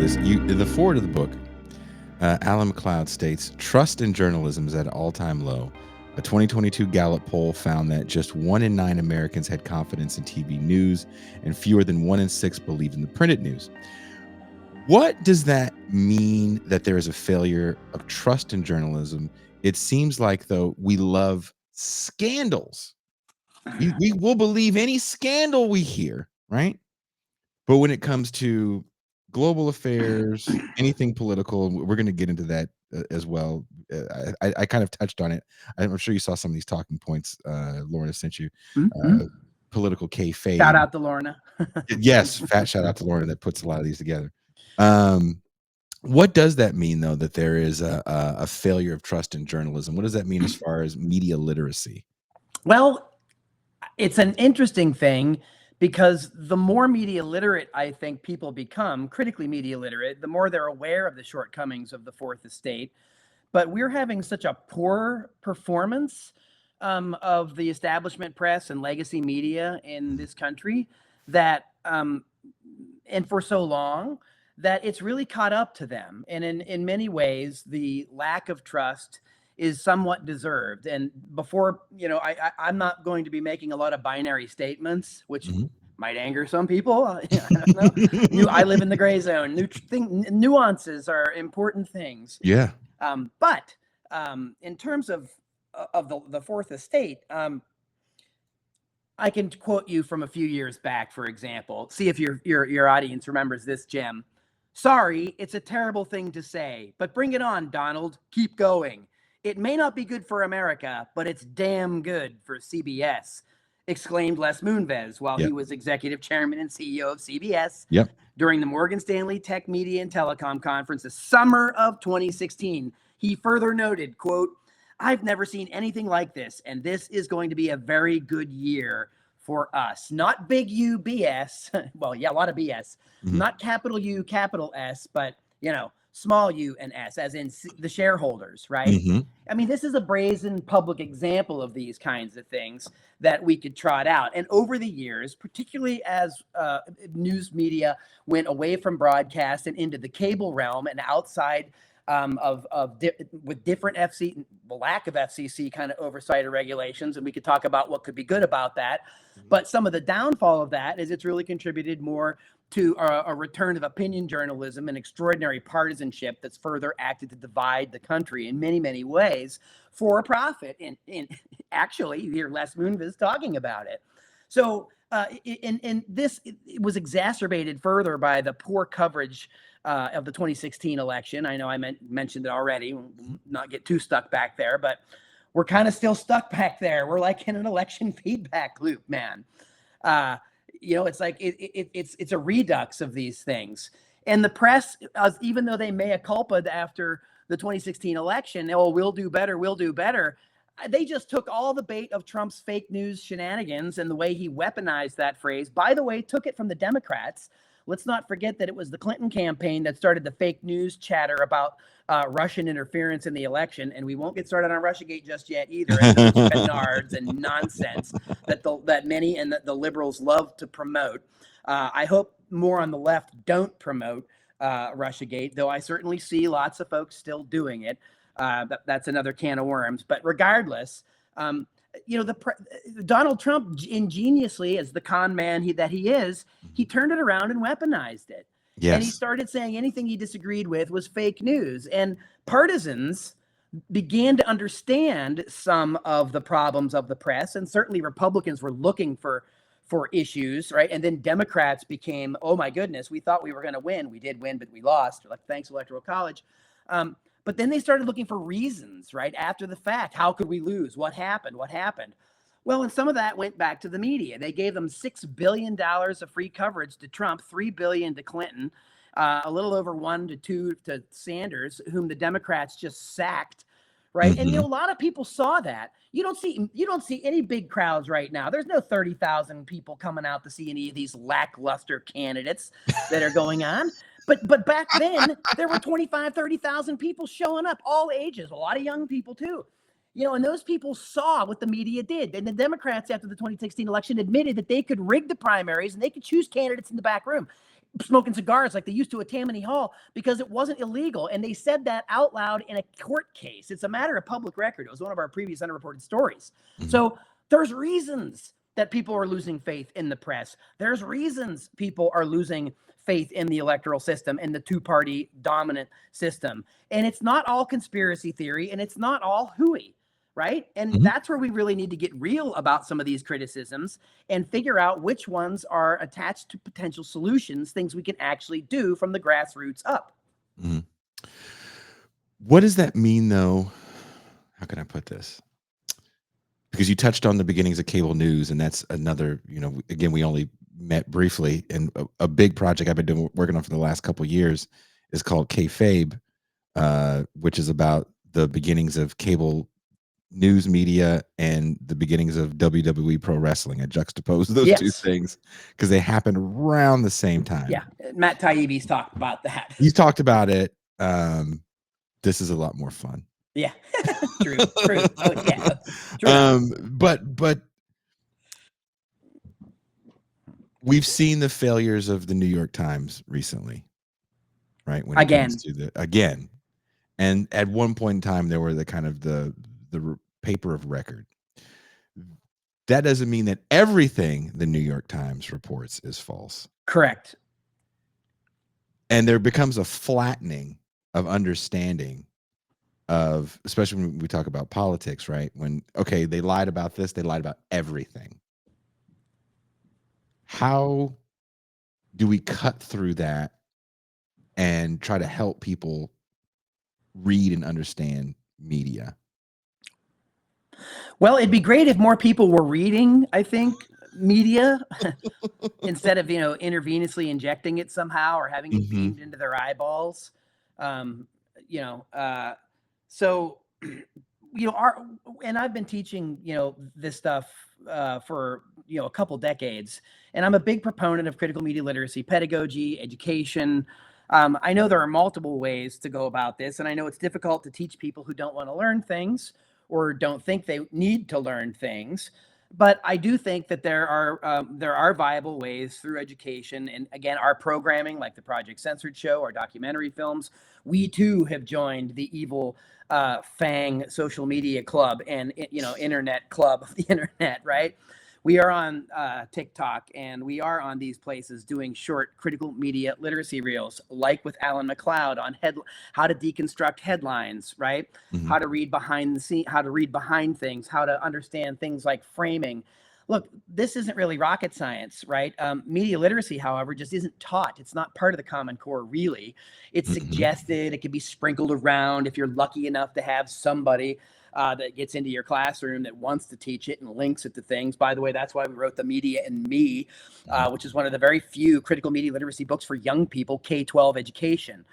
this. In the forward of the book, Alan McLeod states, trust in journalism is at an all-time low. A 2022 Gallup poll found that just 1 in 9 Americans had confidence in TV news, and fewer than 1 in 6 believed in the printed news. What does that mean, that there is a failure of trust in journalism? It seems like, though, we love scandals. We will believe any scandal we hear, right? But when it comes to global affairs, anything political, we're going to get into that as well. I kind of touched on it. I'm sure you saw some of these talking points Lorna sent you. Political kayfabe. Shout out to Lorna. Yes, fat shout out to Lorna that puts a lot of these together. What does that mean, though, that there is a failure of trust in journalism? What does that mean as far as media literacy? Well, it's an interesting thing, because the more media literate I think people become, critically media literate, the more they're aware of the shortcomings of the fourth estate. But we're having such a poor performance of the establishment press and legacy media in this country that, and for so long, that it's really caught up to them. And in many ways, the lack of trust is somewhat deserved. And before, I'm not going to be making a lot of binary statements, which might anger some people. I don't know. I live in the gray zone. Nuances are important things. Yeah. But in terms of the fourth estate, I can quote you from a few years back, for example. See if your audience remembers this gem. Sorry, it's a terrible thing to say, but bring it on, Donald. Keep going. It may not be good for America, but it's damn good for CBS, exclaimed Les Moonves while he was executive chairman and CEO of CBS during the Morgan Stanley Tech Media and Telecom Conference the summer of 2016. He further noted, quote, I've never seen anything like this, and this is going to be a very good year for us. Not big U BS. Well, yeah, a lot of BS. Not capital U, capital S, but, small u and S, as in the shareholders, right? I mean, this is a brazen public example of these kinds of things that we could trot out. And over the years, particularly as news media went away from broadcast and into the cable realm and outside with different lack of FCC kind of oversight or regulations, and we could talk about what could be good about that. But some of the downfall of that is it's really contributed more to a return of opinion journalism and extraordinary partisanship that's further acted to divide the country in many, many ways for profit. And actually, you hear Les Moonves talking about it. So and this was exacerbated further by the poor coverage of the 2016 election. I know I mentioned it already. We'll not get too stuck back there, but we're kind of still stuck back there. We're like in an election feedback loop, man. It's like it's a redux of these things. And the press, even though they mea culpa after the 2016 election, we'll do better. They just took all the bait of Trump's fake news shenanigans and the way he weaponized that phrase. By the way, took it from the Democrats. Let's not forget that it was the Clinton campaign that started the fake news chatter about Russian interference in the election. And we won't get started on Russiagate just yet either. And canards and nonsense that many and the liberals love to promote. I hope more on the left don't promote Russiagate, though I certainly see lots of folks still doing it. That's another can of worms. But regardless, Donald Trump ingeniously, as the con man that he is, he turned it around and weaponized it. Yes. And he started saying anything he disagreed with was fake news. And partisans began to understand some of the problems of the press, and certainly Republicans were looking for issues, right? And then Democrats became, oh my goodness, we thought we were going to win. We did win, but we lost. Like, thanks, Electoral College. But then they started looking for reasons, right? After the fact, how could we lose? What happened? Well, and some of that went back to the media. They gave them $6 billion of free coverage to Trump, $3 billion to Clinton, a little over 1 to 2 to Sanders, whom the Democrats just sacked, right? And a lot of people saw that. You don't see any big crowds right now. There's no 30,000 people coming out to see any of these lackluster candidates that are going on. But back then, there were 25, 30,000 people showing up, all ages, a lot of young people too. And those people saw what the media did. And the Democrats, after the 2016 election, admitted that they could rig the primaries and they could choose candidates in the back room. smoking cigars like they used to at Tammany Hall because it wasn't illegal. And they said that out loud in a court case. It's a matter of public record. It was one of our previous underreported stories. Mhm. So there's reasons that people are losing faith in the press. There's reasons people are losing faith in the electoral system and the two-party dominant system. And it's not all conspiracy theory, and it's not all hooey. Right. And that's where we really need to get real about some of these criticisms and figure out which ones are attached to potential solutions, things we can actually do from the grassroots up. Mhm. What does that mean, though? How can I put this? Because you touched on the beginnings of cable news, and that's another, again, we only met briefly, and a big project I've been working on for the last couple of years is called Kayfabe, which is about the beginnings of cable news media and the beginnings of WWE pro wrestling. I juxtapose those two things because they happened around the same time. Yeah, Matt Taibbi's talked about that. He's talked about it. This is a lot more fun. Yeah, true. Oh, yeah, true. But we've seen the failures of the New York Times recently, right? When it comes to again, and at one point in time, there were the kind of the paper of record. That doesn't mean that everything the New York Times reports is false. Correct. And there becomes a flattening of understanding of, especially when we talk about politics, right? When, okay, they lied about this, they lied about everything. How do we cut through that and try to help people read and understand media? Well, it'd be great if more people were reading, I think, media instead of, intravenously injecting it somehow or having it beamed into their eyeballs. So, and I've been teaching, this stuff for, a couple decades, and I'm a big proponent of critical media literacy, pedagogy, education. I know there are multiple ways to go about this, and I know it's difficult to teach people who don't want to learn things or don't think they need to learn things. But I do think that there are viable ways through education. And again, our programming, like the Project Censored show, our documentary films, we too have joined the evil FANG social media club and, internet club of the internet, right? We are on TikTok, and we are on these places doing short critical media literacy reels, like with Alan McLeod on how to deconstruct headlines, right? How to read behind the scene, how to read behind things, how to understand things like framing. Look, this isn't really rocket science, right? Media literacy, however, just isn't taught. It's not part of the Common Core, really. It's suggested. It can be sprinkled around if you're lucky enough to have somebody that gets into your classroom that wants to teach it and links it to things. By the way, that's why we wrote The Media and Me, which is one of the very few critical media literacy books for young people, K-12 education.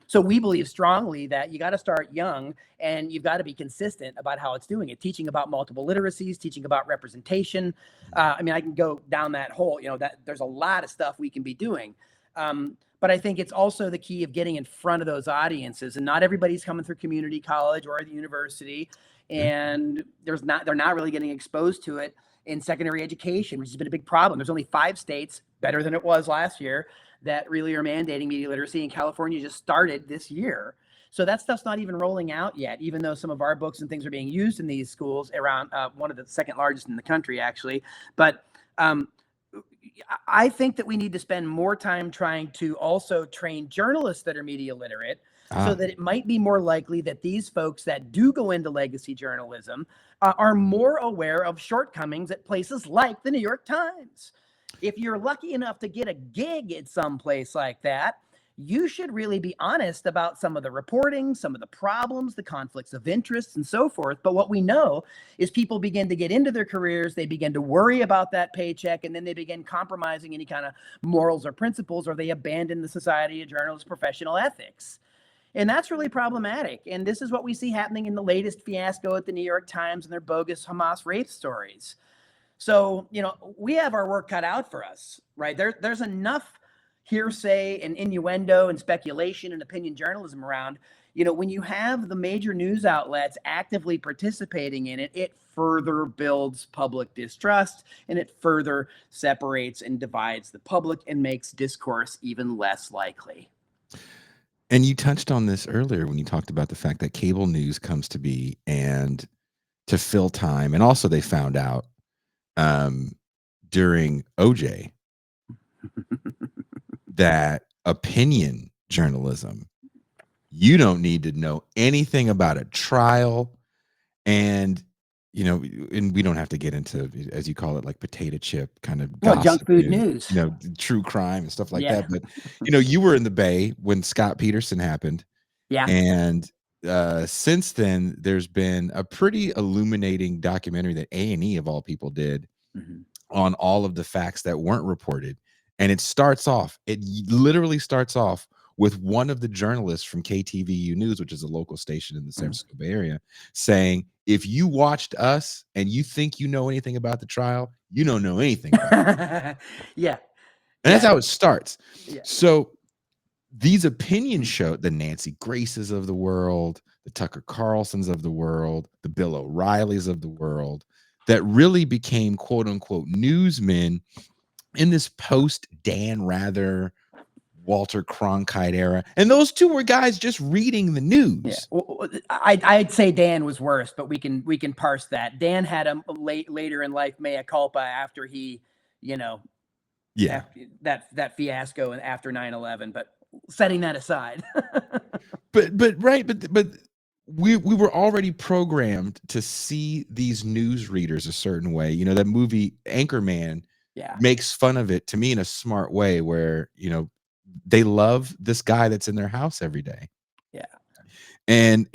So we believe strongly that you got to start young, and you've got to be consistent about how it's doing it, teaching about multiple literacies, teaching about representation. I can go down that hole, that there's a lot of stuff we can be doing. But I think it's also the key of getting in front of those audiences, and not everybody's coming through community college or the university, and they're not really getting exposed to it in secondary education, which has been a big problem. There's only 5 states, better than it was last year, that really are mandating media literacy, and California just started this year. So that stuff's not even rolling out yet, even though some of our books and things are being used in these schools around one of the second largest in the country, actually. But I think that we need to spend more time trying to also train journalists that are media literate, so that it might be more likely that these folks that do go into legacy journalism are more aware of shortcomings at places like the New York Times. If you're lucky enough to get a gig at some place like that, you should really be honest about some of the reporting, some of the problems, the conflicts of interest, and so forth. But what we know is people begin to get into their careers, they begin to worry about that paycheck, and then they begin compromising any kind of morals or principles, or they abandon the Society of Journalists' professional ethics. And that's really problematic. And this is what we see happening in the latest fiasco at the New York Times and their bogus Hamas rape stories. So, we have our work cut out for us, right? There's enough hearsay and innuendo and speculation and opinion journalism around. You know, when you have the major news outlets actively participating in it, it further builds public distrust, and it further separates and divides the public and makes discourse even less likely. And you touched on this earlier when you talked about the fact that cable news comes to be and to fill time. And also they found out um, during OJ that opinion journalism, you don't need to know anything about a trial. And, you know, and we don't have to get into, as you call it, like potato chip kind of Well, gossip junk food and, news. you know, true crime and stuff like Yeah. that. But, you know, you were in the Bay when Scott Peterson happened. Yeah. And since then, there's been a pretty illuminating documentary that A&E, of all people, did on all of the facts that weren't reported. And it literally starts off with one of the journalists from KTVU News, which is a local station in the San Francisco Bay Area, saying, if you watched us and you think you know anything about the trial, you don't know anything about it. Yeah. And that's how it starts. Yeah. So these opinion show, the Nancy Graces of the world, the Tucker Carlsons of the world, the Bill O'Reillys of the world, that really became quote unquote newsmen in this post Dan Rather, Walter Cronkite era. And those two were guys just reading the news. Yeah. Well, I'd say Dan was worse, but we can parse that. Dan had a later in life mea culpa after he, you know, that fiasco and after 9/11. But setting that aside, but we were already programmed to see these news readers a certain way. You know, that movie Anchorman makes fun of it, to me, in a smart way, where, you know, they love this guy that's in their house every day. Yeah. And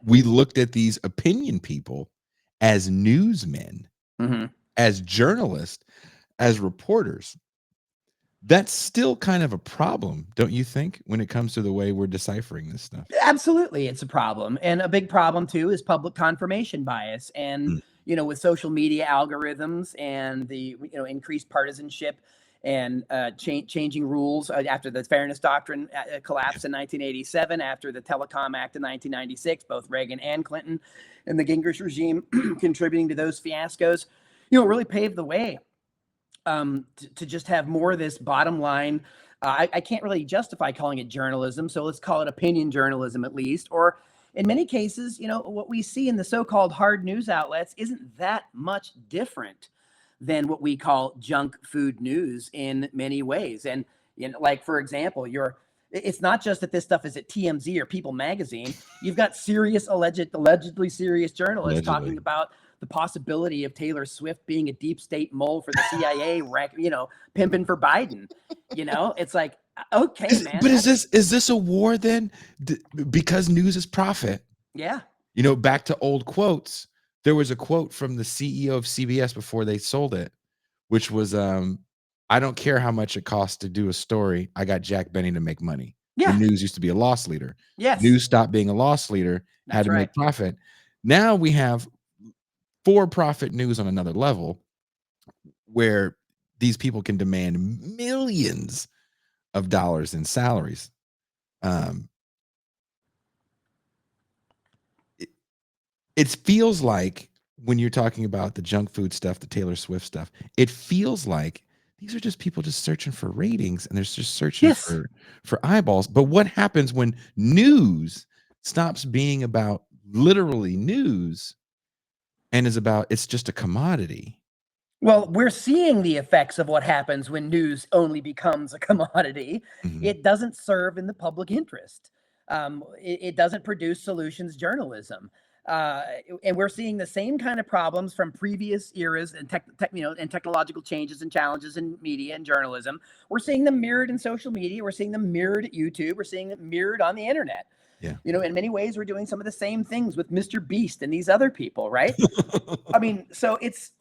we looked at these opinion people as newsmen, as journalists, as reporters. That's still kind of a problem, don't you think, when it comes to the way we're deciphering this stuff? Absolutely, it's a problem. And a big problem too is public confirmation bias. And you know, with social media algorithms and the, you know, increased partisanship and changing rules after the Fairness Doctrine collapsed in 1987, after the Telecom Act in 1996, both Reagan and Clinton and the Gingrich regime contributing to those fiascos, you know, really paved the way to just have more of this bottom line. I can't really justify calling it journalism, so let's call it opinion journalism at least. Or in many cases, you know, what we see in the so-called hard news outlets isn't that much different than what we call junk food news in many ways. And, you know, like, for example, it's not just that this stuff is at TMZ or People Magazine. You've got allegedly serious journalists talking about the possibility of Taylor Swift being a deep state mole for the CIA, you know, pimping for Biden. You know, it's like, okay, man. But is this a war then? Because news is profit. Yeah. You know, back to old quotes. There was a quote from the CEO of CBS before they sold it, which was, I don't care how much it costs to do a story. I got Jack Benny to make money. Yeah. The news used to be a loss leader. Yes. News stopped being a loss leader, had to make profit. Now we have for-profit news on another level, where these people can demand millions of dollars in salaries. It feels like, when you're talking about the junk food stuff, the Taylor Swift stuff, it feels like these are just people just searching for ratings, and they're just searching for eyeballs. But what happens when news stops being about literally news and it's just a commodity? Well, we're seeing the effects of what happens when news only becomes a commodity. It doesn't serve in the public interest. It doesn't produce solutions journalism. And we're seeing the same kind of problems from previous eras and and technological changes and challenges in media and journalism. We're seeing them mirrored in social media. We're seeing them mirrored at YouTube. We're seeing them mirrored on the internet. Yeah. You know, in many ways, we're doing some of the same things with Mr. Beast and these other people, right? I mean, so it's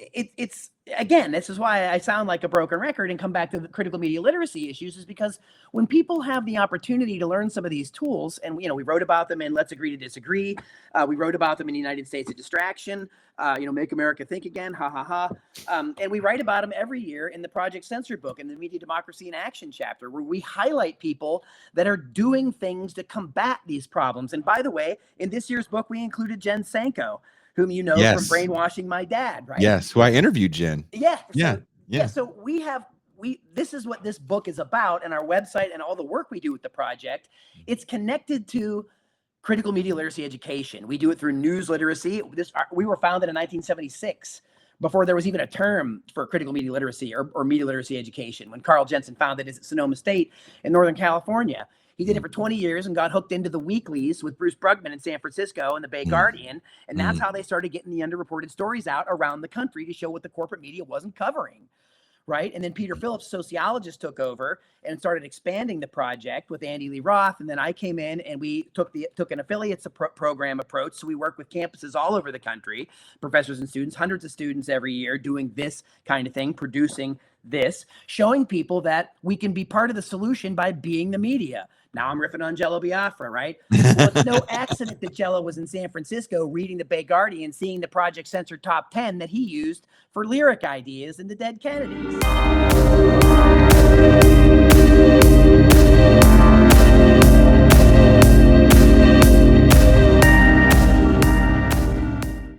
again, this is why I sound like a broken record and come back to the critical media literacy issues, is because when people have the opportunity to learn some of these tools, and we wrote about them in Let's Agree to Disagree, we wrote about them in the United States of Distraction, Make America Think Again, ha ha ha, and we write about them every year in the Project Censored book, in the Media Democracy in Action chapter, where we highlight people that are doing things to combat these problems. And by the way, in this year's book, we included Jen Sanko, whom you know Yes. from Brainwashing My Dad, right? Yes, who I interviewed, Jen. Yeah. Yeah. Yeah. So this is what this book is about, and our website and all the work we do with the project. It's connected to critical media literacy education. We do it through news literacy. We were founded in 1976, before there was even a term for critical media literacy or media literacy education, when Carl Jensen founded it at Sonoma State in Northern California. He did it for 20 years and got hooked into the weeklies with Bruce Brugman in San Francisco and the Bay Guardian. And that's how they started getting the underreported stories out around the country to show what the corporate media wasn't covering. Right. And then Peter Phillips, sociologist, took over and started expanding the project with Andy Lee Roth. And then I came in and we took an affiliates program approach. So we work with campuses all over the country, professors and students, hundreds of students every year doing this kind of thing, producing this, showing people that we can be part of the solution by being the media. Now I'm riffing on Jello Biafra, right? Well, it's no accident that Jello was in San Francisco reading the Bay Guardian, seeing the Project Censored Top 10 that he used for lyric ideas in the Dead Kennedys.